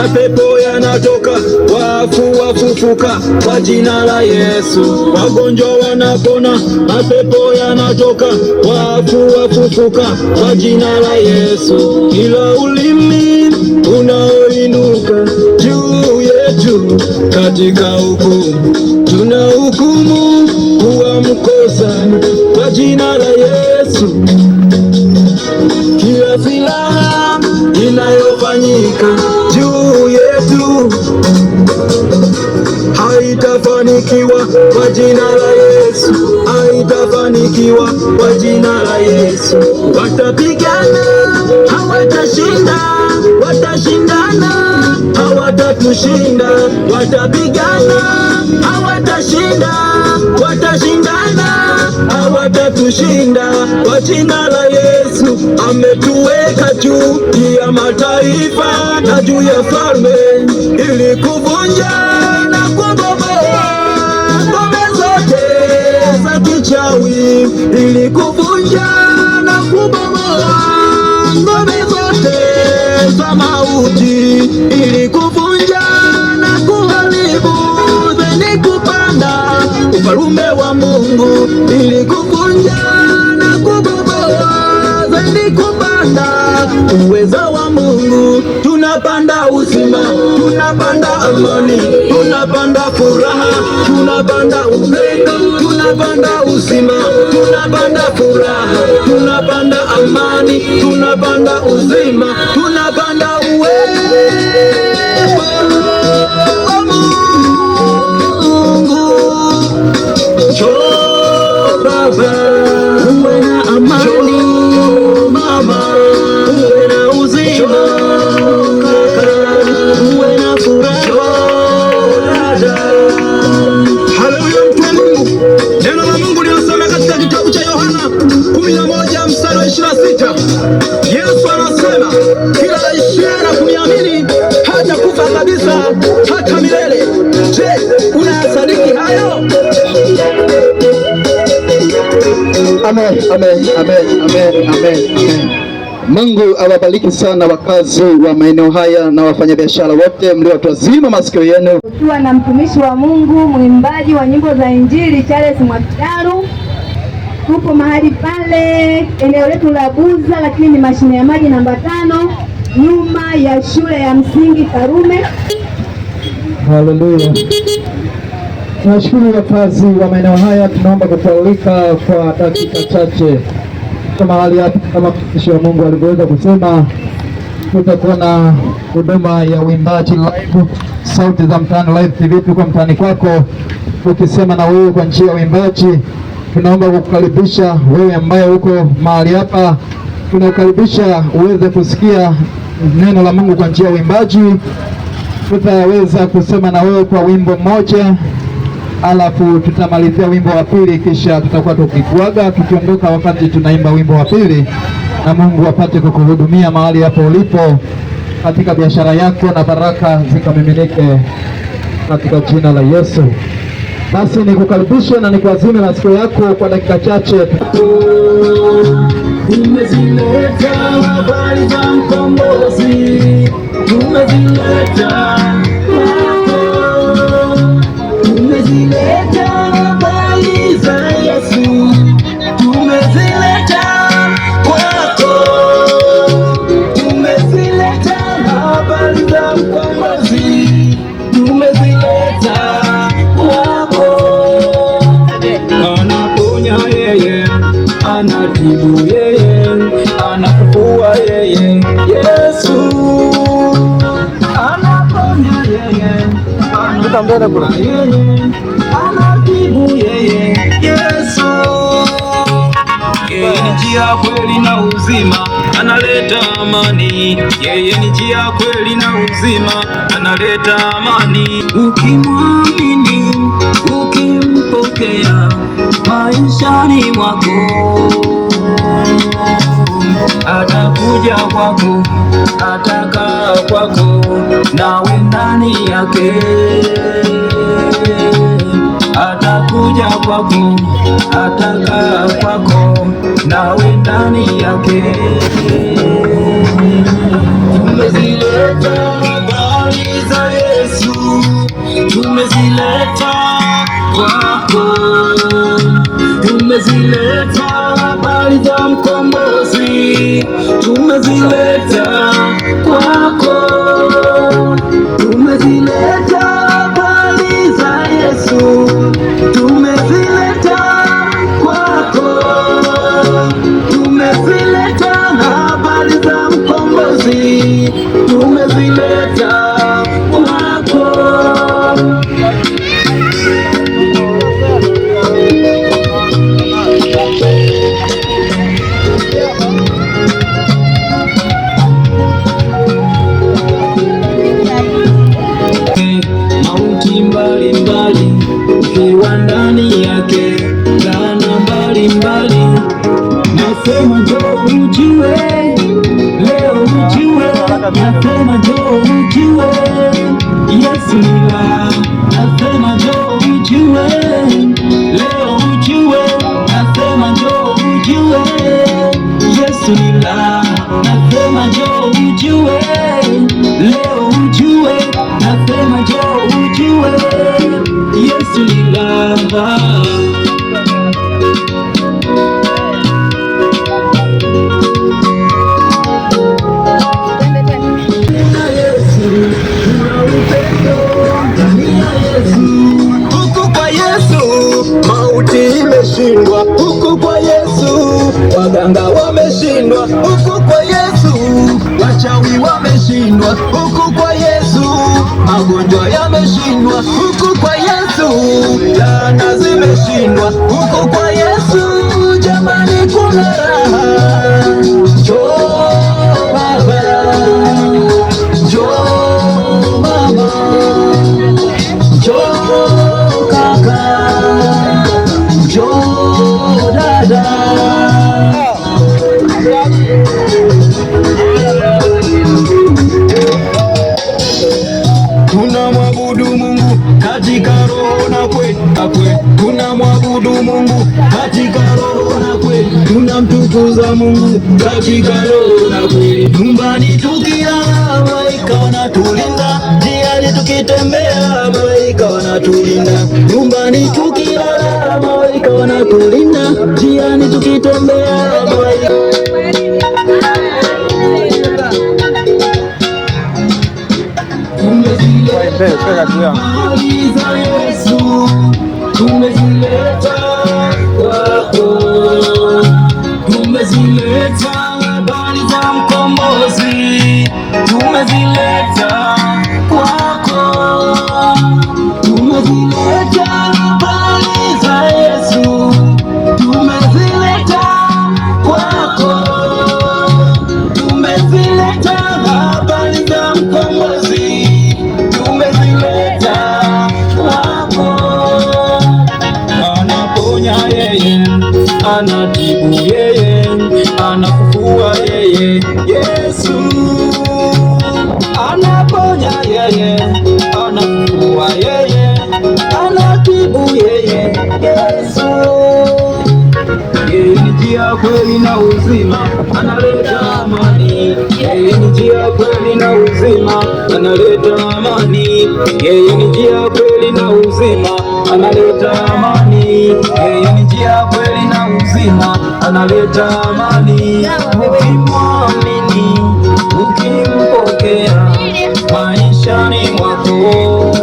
mapepo yanatoka, wafu wafufuka kwa jina la Yesu. Wagonjwa wanapona, mapepo yanatoka, wafu wafufuka kwa jina la Yesu. Kila ulimi unaoinuka juu yetu katika hukumu, tunahukumu kuwa mkosa kwa jina la Yesu. Kila silaha inayofanyika juu yetu haitafanikiwa kwa jina la Yesu, haitafanikiwa kwa jina la Yesu. Watapigana hawatashinda, watashindana hawatatushinda. Watapigana hawatashinda, watashindana hawatatushinda kwa jina la Yesu. Ametuweka juu ya mataifa na juu ya falme ili kuvunja na kubomoa ngome zote za kichawi, ili kuvunja na kubomoa ngome zote za mauti, ili kuvunja na kuharibu zenye kupanda ufalme wa Mungu, ili kuvunja na kubomoa zenye kupanda uweza wa Mungu. Tunapanda uzima, tunapanda amani, tunapanda furaha, tunapanda upendo, tunapanda uzima, tunapanda furaha, tunapanda amani, tunapanda uzima, tunapanda uwepo wa Mungu. Njoo Baba, uwe na amani, mama uwe na uzima, uwe na furaha. Haleluya, mtu wa Mungu. Neno la Mungu linasema katika kitabu cha Yohana 11 mstari wa 26. Yesu anasema kila aishiye na kuniamini hatakufa kabisa hata milele. Je, unayasadiki hayo? Amen, amen, amen, amen, amen. Mungu awabariki sana wakazi wa maeneo haya na wafanyabiashara wote mliowatazima masikio yenu. Tukiwa na mtumishi wa Mungu, mwimbaji wa nyimbo za Injili Charles Mwakitaru. Tupo mahali pale eneo letu la Buza, lakini ni mashine ya maji namba 5 nyuma ya shule ya msingi Karume. Haleluya. Tunashukuru wakazi wa maeneo haya, tunaomba kutaulika kwa dakika chache mahali hapa. Kama mtumishi wa Mungu alivyoweza kusema, tutakuwa na huduma ya uimbaji live, sauti za mtaani live TV. Tuko mtaani kwako ukisema na wewe kwa njia ya uimbaji. Tunaomba kukukaribisha wewe ambaye uko mahali hapa, tunakukaribisha uweze kusikia neno la Mungu kwa njia ya uimbaji. Tutaweza kusema na wewe kwa wimbo mmoja, alafu tutamalizia wimbo wa pili, kisha tutakuwa tukikuaga tukiondoka wakati tunaimba wimbo wa pili, na Mungu apate kukuhudumia mahali hapo ulipo katika biashara yako, na baraka zikamiminike katika jina la Yesu. Basi nikukaribishe na nikuazime masikio yako kwa dakika chache. Tumezileta habari za mkombozi, tumezileta habari za Yesu, tumezileta kwako, tumezileta habari za mkombozi, tumezileta kwako. Anaponya yeye, anatibu yeye, anafufua yeye, Yesu anaponya yeye, anafufua yeye, anatibu yeye, Yesu. Yeye ni njia, kweli na uzima, analeta amani. Yeye ni njia, kweli na uzima, analeta amani. Ukimwamini, ukimpokea maishani mwako, atakuja kwako, atakaa kwako, nawe ndani yake. Atakuja kwako, atakaa kwako, nawe ndani yake. Tumezileta habari za Yesu tumezileta kwako, tumezileta habari za mkombozi, tumezileta kwako, tumezileta habari za Yesu, tumezileta kwako, tumezileta habari za mkombozi, tumezileta kwako. Mauti mbalimbali ukiwa ndani yake, laana mbalimbali, nasema njoo ujue, leo ujue, nasema njoo ujue, Yesu ni la, nasema njoo ujue, leo ujue, nasema njoo ujue, Yesu ni la, nasema njoo ujue, leo ujue, nasema njoo ujue, Yesu ni la. Huku kwa Yesu mauti imeshindwa, huku kwa Yesu waganga wameshindwa, huku kwa Yesu wachawi wameshindwa, huku kwa Yesu magonjwa yameshindwa, huku kwa Yesu laana zimeshindwa, huku kwa Yesu jamani kuna raha. Njoo Baba, njoo Mama, njoo kaka, njoo dada. Tunamwabudu Mungu katika roho na kweli, tunamwabudu Mungu katika roho na kweli, tunamtukuza Mungu katika roho na kweli. Nyumbani tukilala malaika wanatulinda, njiani tukitembea malaika wanatulinda, nyumbani tukilala malaika wanatulinda, njiani tukitembea malaika. Habari za Yesu tumezileta kwako, tumezileta habari za mkombozi, tumezileta kwako, tumezileta habari za Yesu, tumezileta kwako, tumezileta habari za mkombozi, tumezileta kwako. Anaponya yeye, anatibu yeye, anafufua yeye, Yesu. Anaponya yeye, anafufua yeye, anatibu yeye, Yesu. Yeye ni njia, kweli na uzima, analeta amani. Yeye ni njia, kweli na uzima, analeta amani. Yeye ni njia, kweli na uzima, analeta amani. Yeye ni njia, kweli na uzima, analeta amani. Ukimwamini, ukimpokea maishani mwako,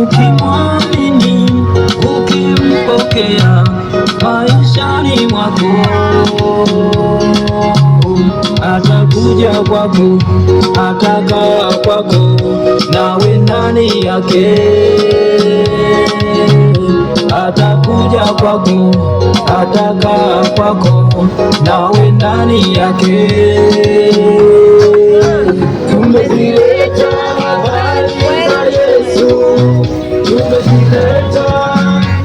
ukimwamini, ukimpokea maishani mwako, atakuja kwako, atakaa kwako, nawe ndani yake. Atakuja kwako, atakaa kwako, nawe ndani yake. Tumezileta habari za Yesu, tumezileta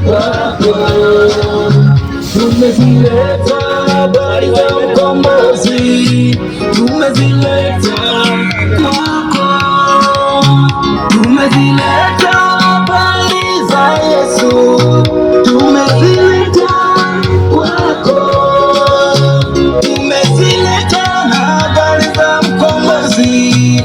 kwako, tumezileta habari za mkombozi, tumezileta kwako, tumezileta habari za Yesu, tumezileta kwako, tumezileta habari za mkombozi,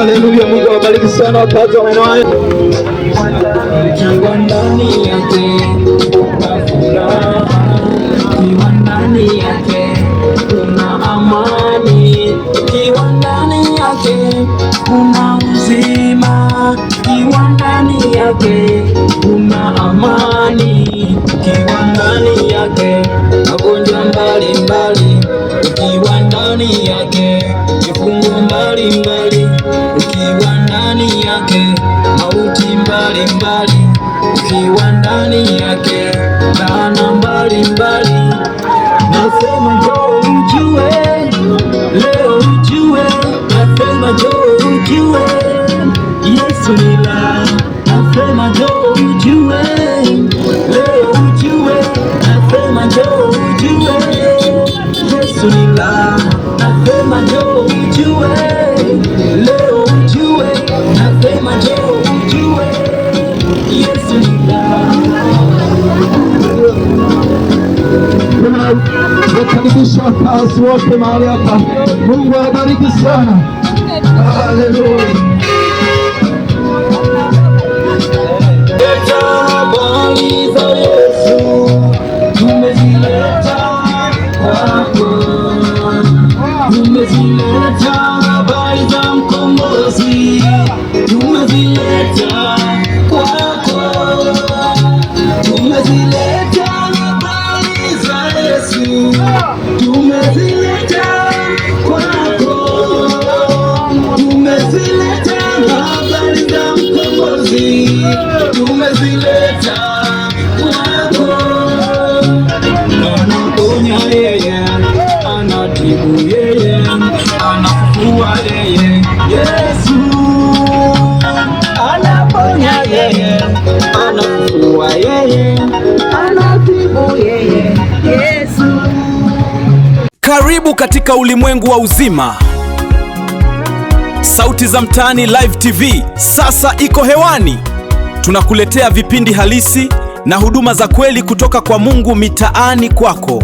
Haleluya, Mungu awabariki sana wakazi wa maeneo haya. Ukiwa ndani yake kuna furaha, ukiwa ndani yake kuna amani, ukiwa ndani yake kuna uzima, ukiwa ndani yake kuna amani, ukiwa ndani yake magonjwa mbalimbali, ukiwa ndani yake vifungo mbalimbali, ukiwa ndani yake mauti mbalimbali, ukiwa ndani yake laana mbalimbali. Nasema njoo ujue, leo ujue, nasema njoo ujue, Yesu ni la. Nasema njoo ujue, leo ujue, nasema njoo ujue, Yesu ni la. Nasema njoo ujue, leo ujue, nasema njoo ujue, Yesu ni la. Nakaribisha wakazi wote mahali hapa. Mungu awabariki sana. Haleluya. Habari za Yesu tumezileta kwako, tumezileta habari za mkombozi, tumezileta kwako, tumezileta habari za Yesu, tumezileta kwako, tumezileta habari za mkombozi, tumezileta kwako. Anaponya yeye, anatibu yeye, anafufua yeye, Yesu. Anaponya yeye, anafufua yeye, anatibu yeye, Yesu. Karibu katika ulimwengu wa uzima. Sauti za Mtaani Live TV sasa iko hewani. Tunakuletea vipindi halisi na huduma za kweli kutoka kwa Mungu mitaani kwako.